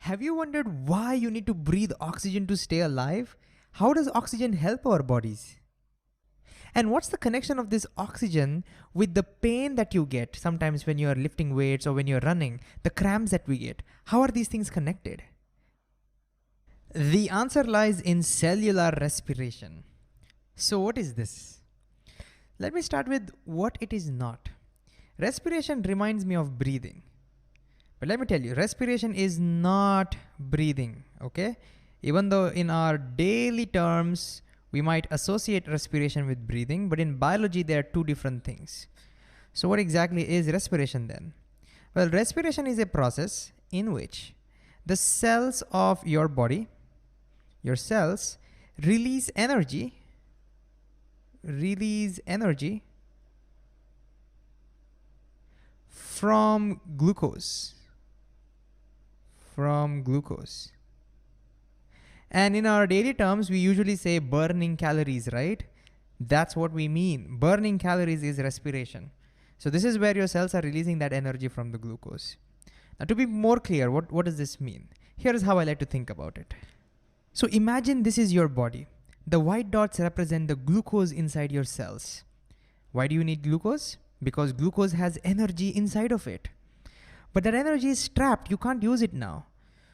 Have you wondered why you need to breathe oxygen to stay alive? How does oxygen help our bodies? And what's the connection of this oxygen with the pain that you get sometimes when you are lifting weights or when you're running, the cramps that we get? How are these things connected? The answer lies in cellular respiration. So what is this? Let me start with what it is not. Respiration reminds me of breathing. But let me tell you, respiration is not breathing, okay? Even though in our daily terms, we might associate respiration with breathing, but in biology, there are two different things. So what exactly is respiration then? Well, respiration is a process in which the cells of your body, your cells, release energy from glucose. And in our daily terms, we usually say burning calories, right? That's what we mean. Burning calories is respiration. So this is where your cells are releasing that energy from the glucose. Now to be more clear, what does this mean? Here is how I like to think about it. So imagine this is your body. The white dots represent the glucose inside your cells. Why do you need glucose? Because glucose has energy inside of it. But that energy is trapped, you can't use it now.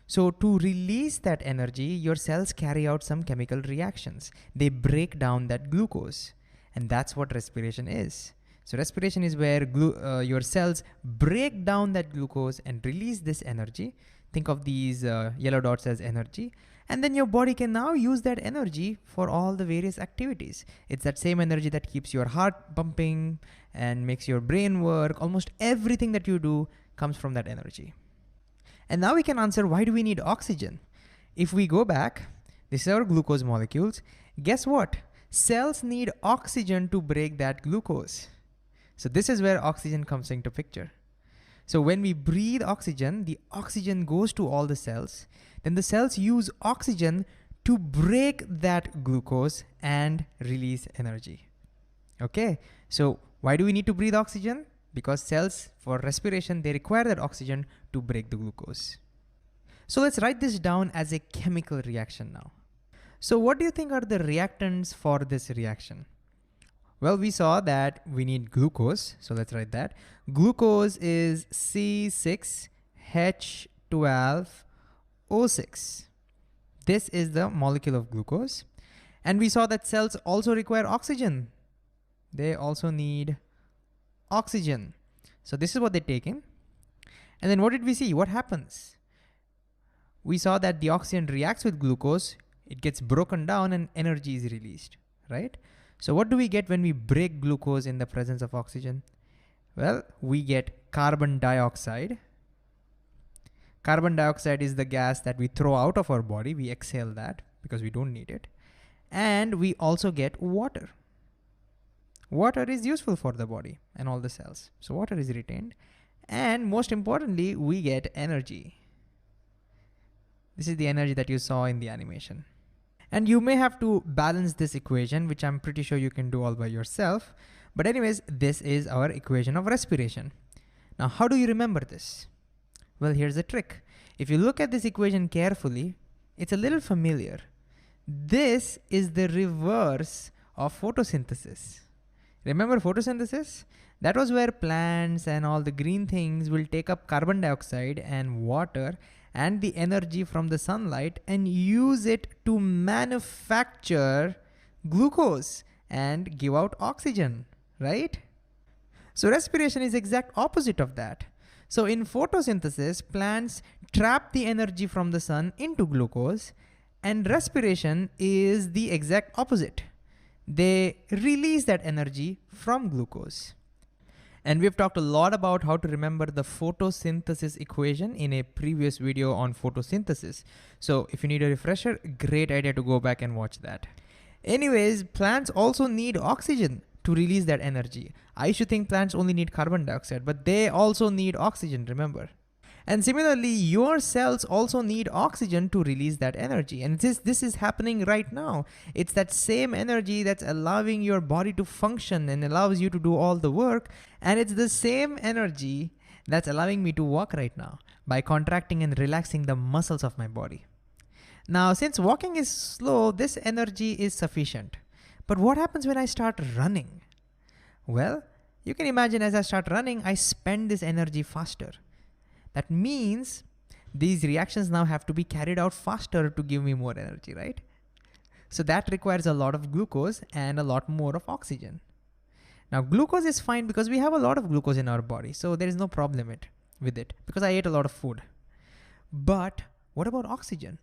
So to release that energy, your cells carry out some chemical reactions. They break down that glucose. And that's what respiration is. So respiration is where your cells break down that glucose and release this energy. Think of these yellow dots as energy. And then your body can now use that energy for all the various activities. It's that same energy that keeps your heart pumping and makes your brain work. Almost everything that you do comes from that energy. And now we can answer, why do we need oxygen? If we go back, this is our glucose molecules. Guess what? Cells need oxygen to break that glucose. So this is where oxygen comes into picture. So when we breathe oxygen, the oxygen goes to all the cells. Then the cells use oxygen to break that glucose and release energy. Okay, so why do we need to breathe oxygen? Because cells, for respiration, they require that oxygen to break the glucose. So let's write this down as a chemical reaction now. So what do you think are the reactants for this reaction? Well, we saw that we need glucose, so let's write that. Glucose is C6H12O6. This is the molecule of glucose. And we saw that cells also require oxygen. They also need oxygen. So this is what they take in. And then what did we see? What happens? We saw that the oxygen reacts with glucose, it gets broken down and energy is released, right? So what do we get when we break glucose in the presence of oxygen? Well, we get carbon dioxide. Carbon dioxide is the gas that we throw out of our body. We exhale that because we don't need it. And we also get water. Water is useful for the body and all the cells. So water is retained. And most importantly, we get energy. This is the energy that you saw in the animation. And you may have to balance this equation, which I'm pretty sure you can do all by yourself. But anyways, this is our equation of respiration. Now, how do you remember this? Well, here's the trick. If you look at this equation carefully, it's a little familiar. This is the reverse of photosynthesis. Remember photosynthesis? That was where plants and all the green things will take up carbon dioxide and water and the energy from the sunlight and use it to manufacture glucose and give out oxygen, right? So respiration is exact opposite of that. So in photosynthesis, plants trap the energy from the sun into glucose, and respiration is the exact opposite. They release that energy from glucose. And we've talked a lot about how to remember the photosynthesis equation in a previous video on photosynthesis. So if you need a refresher, great idea to go back and watch that. Anyways, plants also need oxygen to release that energy. I used to think plants only need carbon dioxide, but they also need oxygen, remember? And similarly, your cells also need oxygen to release that energy. And this is happening right now. It's that same energy that's allowing your body to function and allows you to do all the work. And it's the same energy that's allowing me to walk right now. by contracting and relaxing the muscles of my body. Now, since walking is slow, this energy is sufficient. But what happens when I start running? Well, you can imagine as I start running, I spend this energy faster. That means these reactions now have to be carried out faster to give me more energy, right? So that requires a lot of glucose and a lot more of oxygen. Now, glucose is fine because we have a lot of glucose in our body, so there is no problem with it because I ate a lot of food. But what about oxygen?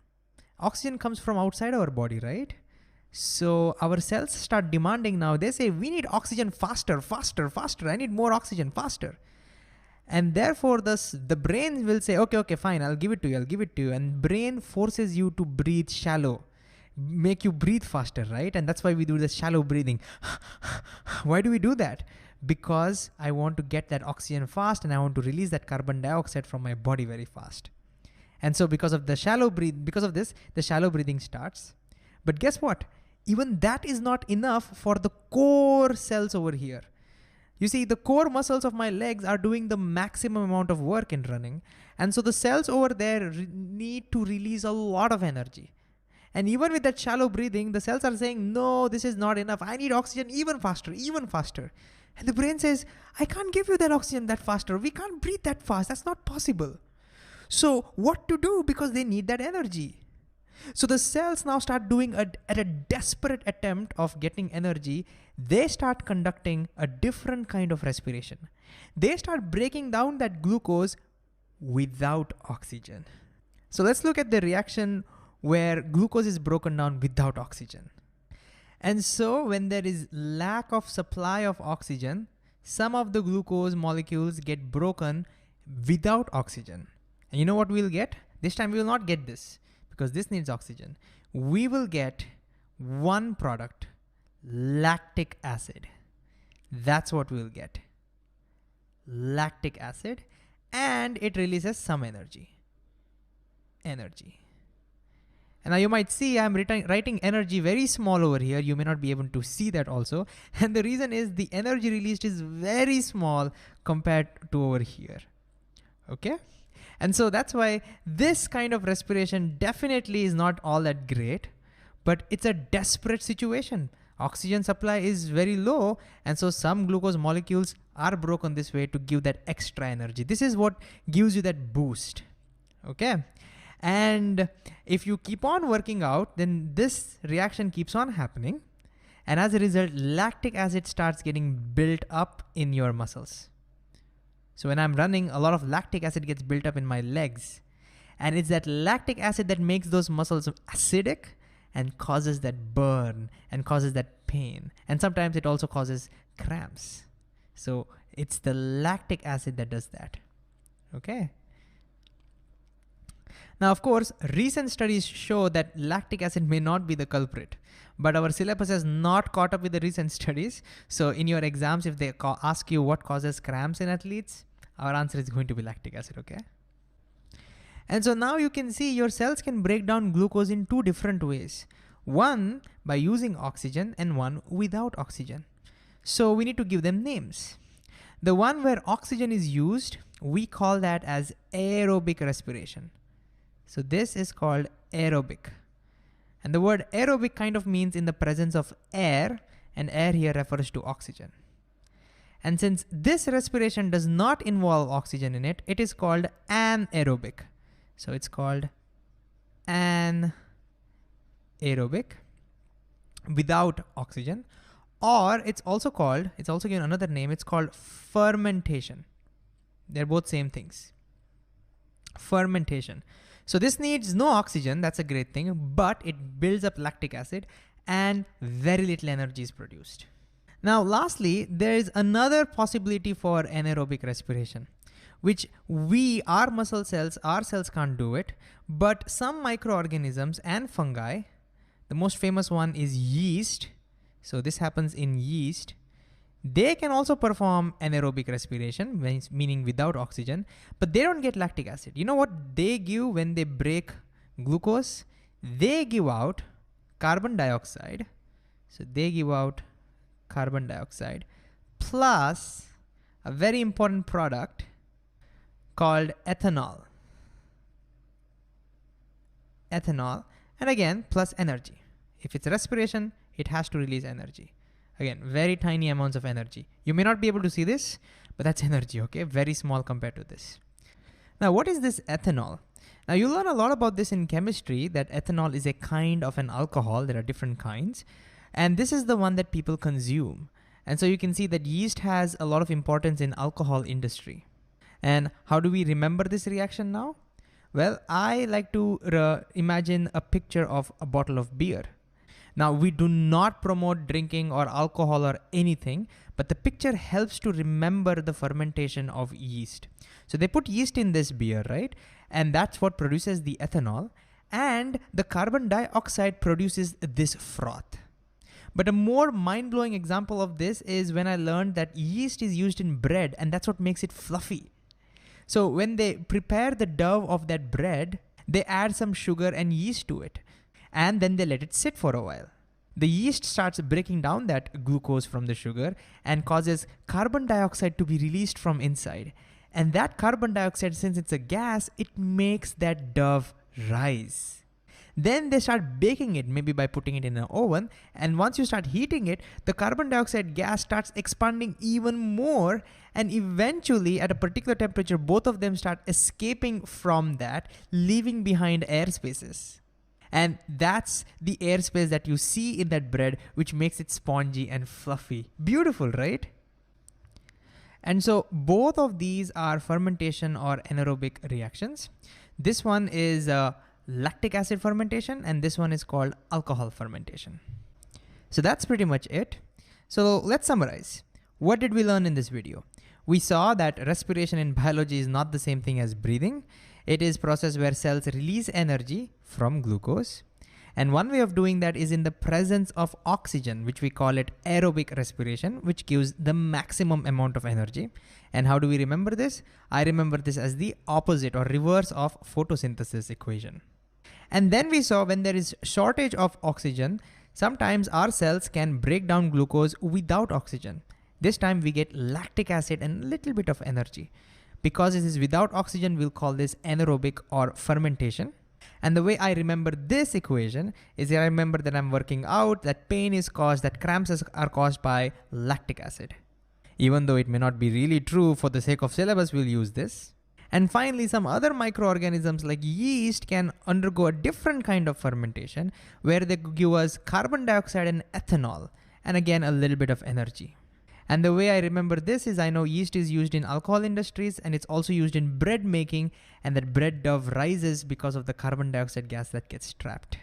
Oxygen comes from outside our body, right? So our cells start demanding now. They say, we need oxygen faster, faster, faster. I need more oxygen faster. And therefore the brain will say, okay, fine, I'll give it to you. And brain forces you to breathe shallow, make you breathe faster, right? And that's why we do the shallow breathing. Why do we do that? Because I want to get that oxygen fast and I want to release that carbon dioxide from my body very fast. And so because of this, the shallow breathing starts. But guess what? Even that is not enough for the core cells over here. You see, the core muscles of my legs are doing the maximum amount of work in running. And so the cells over there need to release a lot of energy. And even with that shallow breathing, the cells are saying, no, this is not enough. I need oxygen even faster, even faster. And the brain says, I can't give you that oxygen that faster. We can't breathe that fast. That's not possible. So what to do? Because they need that energy. So the cells now start doing at a desperate attempt of getting energy. They start conducting a different kind of respiration. They start breaking down that glucose without oxygen. So let's look at the reaction where glucose is broken down without oxygen. And so when there is lack of supply of oxygen, some of the glucose molecules get broken without oxygen. And you know what we'll get? This time we will not get this because this needs oxygen. We will get one product, lactic acid. That's what we'll get. Lactic acid, and it releases some energy. And now you might see I'm writing energy very small over here. You may not be able to see that also. And the reason is the energy released is very small compared to over here. Okay? And so that's why this kind of respiration definitely is not all that great, but it's a desperate situation. Oxygen supply is very low, and so some glucose molecules are broken this way to give that extra energy. This is what gives you that boost. Okay? And if you keep on working out, then this reaction keeps on happening. And as a result, lactic acid starts getting built up in your muscles. So when I'm running, a lot of lactic acid gets built up in my legs. And it's that lactic acid that makes those muscles acidic and causes that burn and causes that pain. And sometimes it also causes cramps. So it's the lactic acid that does that. Okay? Now, of course, recent studies show that lactic acid may not be the culprit, but our syllabus has not caught up with the recent studies. So in your exams, if they ask you what causes cramps in athletes, our answer is going to be lactic acid, okay? And so now you can see your cells can break down glucose in two different ways. One by using oxygen and one without oxygen. So we need to give them names. The one where oxygen is used, we call that as aerobic respiration. So this is called aerobic. And the word aerobic kind of means in the presence of air, and air here refers to oxygen. And since this respiration does not involve oxygen in it, it is called anaerobic. So it's called anaerobic without oxygen, or it's also given another name, it's called fermentation. They're both same things. Fermentation. So this needs no oxygen, that's a great thing, but it builds up lactic acid and very little energy is produced. Now, lastly, there is another possibility for anaerobic respiration, which our cells can't do it, but some microorganisms and fungi, the most famous one is yeast. So this happens in yeast. They can also perform anaerobic respiration, meaning without oxygen, but they don't get lactic acid. You know what they give when they break glucose? They give out carbon dioxide. So they give out carbon dioxide plus a very important product called ethanol. ethanol, and again, plus energy. If it's respiration, it has to release energy. Again, very tiny amounts of energy. You may not be able to see this, but that's energy, okay? Very small compared to this. Now, what is this ethanol? Now, you learn a lot about this in chemistry, that ethanol is a kind of an alcohol. There are different kinds. And this is the one that people consume. And so you can see that yeast has a lot of importance in alcohol industry. And how do we remember this reaction now? Well, I like to imagine a picture of a bottle of beer. Now, we do not promote drinking or alcohol or anything, but the picture helps to remember the fermentation of yeast. So they put yeast in this beer, right? And that's what produces the ethanol. And the carbon dioxide produces this froth. But a more mind-blowing example of this is when I learned that yeast is used in bread, and that's what makes it fluffy. So when they prepare the dough of that bread, they add some sugar and yeast to it, and then they let it sit for a while. The yeast starts breaking down that glucose from the sugar and causes carbon dioxide to be released from inside. And that carbon dioxide, since it's a gas, it makes that dough rise. Then they start baking it, maybe by putting it in an oven. And once you start heating it, the carbon dioxide gas starts expanding even more. And eventually, at a particular temperature, both of them start escaping from that, leaving behind air spaces. And that's the airspace that you see in that bread, which makes it spongy and fluffy. Beautiful, right? And so both of these are fermentation or anaerobic reactions. This one is lactic acid fermentation, and this one is called alcohol fermentation. So that's pretty much it. So let's summarize. What did we learn in this video? We saw that respiration in biology is not the same thing as breathing. It is a process where cells release energy from glucose. And one way of doing that is in the presence of oxygen, which we call it aerobic respiration, which gives the maximum amount of energy. And how do we remember this? I remember this as the opposite or reverse of photosynthesis equation. And then we saw when there is shortage of oxygen, sometimes our cells can break down glucose without oxygen. This time we get lactic acid and a little bit of energy. Because it is without oxygen, we'll call this anaerobic or fermentation. And the way I remember this equation is that I remember that I'm working out, that pain is caused, that cramps are caused by lactic acid. Even though it may not be really true, for the sake of syllabus, we'll use this. And finally, some other microorganisms like yeast can undergo a different kind of fermentation where they give us carbon dioxide and ethanol, and again, a little bit of energy. And the way I remember this is I know yeast is used in alcohol industries, and it's also used in bread making, and that bread dough rises because of the carbon dioxide gas that gets trapped.